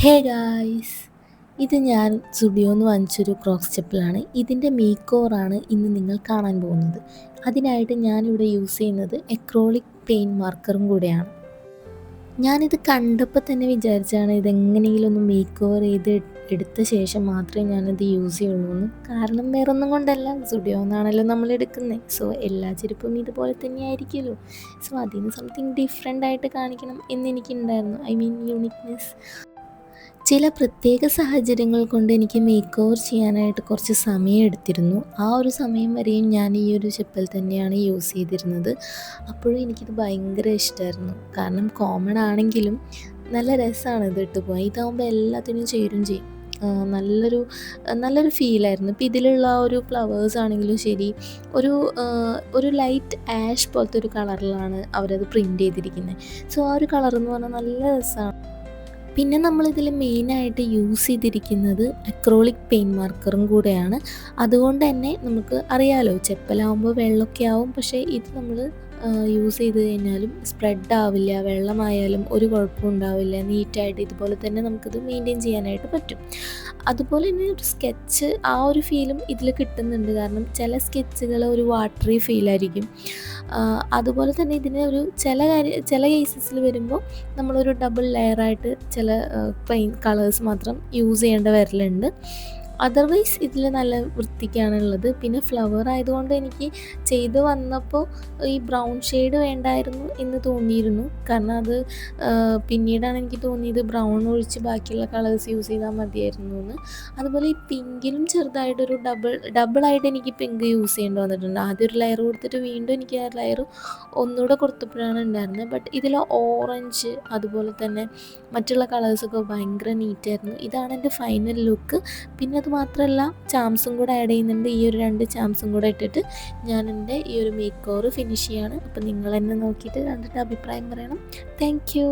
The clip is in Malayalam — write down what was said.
ഹേ ഗായ്സ്, ഇത് ഞാൻ സുഡിയോന്ന് വാങ്ങിച്ചൊരു ക്രോക്സ് ചെപ്പലാണ്. ഇതിൻ്റെ മേക്ക് ഓവറാണ് ഇന്ന് നിങ്ങൾ കാണാൻ പോകുന്നത്. അതിനായിട്ട് ഞാനിവിടെ യൂസ് ചെയ്യുന്നത് എക്രോളിക് പെയിൻറ്റ് മാർക്കറും കൂടെയാണ്. ഞാനിത് കണ്ടപ്പോൾ തന്നെ വിചാരിച്ചാണ് ഇതെങ്ങനെയെങ്കിലും ഒന്ന് മേക്ക് ഓവർ ചെയ്ത് എടുത്ത ശേഷം മാത്രമേ ഞാനത് യൂസ് ചെയ്യുള്ളൂ എന്ന്. കാരണം വേറൊന്നും കൊണ്ടല്ല, സുഡിയോന്നാണല്ലോ നമ്മൾ എടുക്കുന്നത്. സോ എല്ലാ ചെരുപ്പും ഇതുപോലെ തന്നെ ആയിരിക്കുമല്ലോ. സോ അതിന് സംതിങ് ഡിഫറെൻ്റ് ആയിട്ട് കാണിക്കണം എന്നെനിക്കുണ്ടായിരുന്നു. I mean uniqueness. ചില പ്രത്യേക സാഹചര്യങ്ങൾ കൊണ്ട് എനിക്ക് മേക്ക് ഓവർ ചെയ്യാനായിട്ട് കുറച്ച് സമയം എടുത്തിരുന്നു. ആ ഒരു സമയം വരെയും ഞാൻ ഈ ഒരു ചെപ്പൽ തന്നെയാണ് യൂസ് ചെയ്തിരുന്നത്. അപ്പോഴും എനിക്കിത് ഭയങ്കര ഇഷ്ടമായിരുന്നു. കാരണം കോമൺ ആണെങ്കിലും നല്ല രസമാണ് ഇത് ഇട്ട് പോകാൻ. ഇതാകുമ്പോൾ എല്ലാത്തിനും ചേരും ചെയ്യും. നല്ലൊരു ഫീലായിരുന്നു. ഇപ്പോൾ ഇതിലുള്ള ആ ഒരു ഫ്ലവേഴ്സ് ആണെങ്കിലും ശരി, ഒരു ഒരു ലൈറ്റ് ആഷ് പോലത്തെ ഒരു കളറിലാണ് അവരത് പ്രിൻ്റ് ചെയ്തിരിക്കുന്നത്. സോ ആ ഒരു കളർ എന്ന് പറഞ്ഞാൽ നല്ല രസമാണ്. പിന്നെ നമ്മളിതിൽ മെയിനായിട്ട് യൂസ് ചെയ്തിരിക്കുന്നത് അക്രോളിക് പെയിൻറ്റ് മാർക്കറും കൂടെയാണ്. അതുകൊണ്ട് തന്നെ നമുക്ക് അറിയാലോ, ചെപ്പലാവുമ്പോൾ വെള്ളമൊക്കെ ആവും. പക്ഷേ ഇത് നമ്മൾ യൂസ് ചെയ്ത് കഴിഞ്ഞാലും സ്പ്രെഡ് ആവില്ല, വെള്ളമായാലും ഒരു കുഴപ്പവും ഉണ്ടാവില്ല. നീറ്റായിട്ട് ഇതുപോലെ തന്നെ നമുക്കിത് മെയിൻറ്റെയിൻ ചെയ്യാനായിട്ട് പറ്റും. അതുപോലെ തന്നെ ഒരു സ്കെച്ച് ആ ഒരു ഫീലും ഇതിൽ കിട്ടുന്നുണ്ട്. കാരണം ചില സ്കെച്ചുകൾ ഒരു വാട്ടറി ഫീലായിരിക്കും. അതുപോലെ തന്നെ ഇതിന് ഒരു ചില കേസസിൽ വരുമ്പോൾ നമ്മളൊരു ഡബിൾ ലെയറായിട്ട് ചില കളേഴ്സ് മാത്രം യൂസ് ചെയ്യേണ്ട വരലുണ്ട്. അതർവൈസ് ഇതിൽ നല്ല വൃത്തിക്കാണുള്ളത്. പിന്നെ ഫ്ലവർ ആയതുകൊണ്ട് എനിക്ക് ചെയ്ത് വന്നപ്പോൾ ഈ ബ്രൗൺ ഷെയ്ഡ് വേണ്ടായിരുന്നു എന്ന് തോന്നിയിരുന്നു. കാരണം അത് പിന്നീടാണ് എനിക്ക് തോന്നിയത് ബ്രൗൺ ഒഴിച്ച് ബാക്കിയുള്ള കളേഴ്സ് യൂസ് ചെയ്താൽ മതിയായിരുന്നു എന്ന്. അതുപോലെ ഈ പിങ്കിലും ചെറുതായിട്ടൊരു ഡബിളായിട്ട് എനിക്ക് പിങ്ക് യൂസ് ചെയ്യേണ്ടി വന്നിട്ടുണ്ട്. ആദ്യം ഒരു ലെയർ കൊടുത്തിട്ട് വീണ്ടും എനിക്ക് ആ ലെയർ ഒന്നുകൂടെ കൊടുത്തപ്പോഴാണ് ഉണ്ടായിരുന്നത്. ബട്ട് ഇതിൽ ഓറഞ്ച് അതുപോലെ തന്നെ മറ്റുള്ള കളേഴ്സൊക്കെ ഭയങ്കര നീറ്റായിരുന്നു. ഇതാണ് എൻ്റെ ഫൈനൽ ലുക്ക്. പിന്നെ അത് മാത്രമല്ല, ചാംസും കൂടെ ആഡ് ചെയ്യുന്നുണ്ട്. ഈ ഒരു 2 ചാംസും കൂടെ ഇട്ടിട്ട് ഞാൻ എൻ്റെ ഈ ഒരു മേക്ക് ഓവർ ഫിനിഷ് ചെയ്യാണ്. അപ്പോൾ നിങ്ങൾ എന്നെ നോക്കിയിട്ട് കണ്ടിട്ട് അഭിപ്രായം പറയണം. Thank you.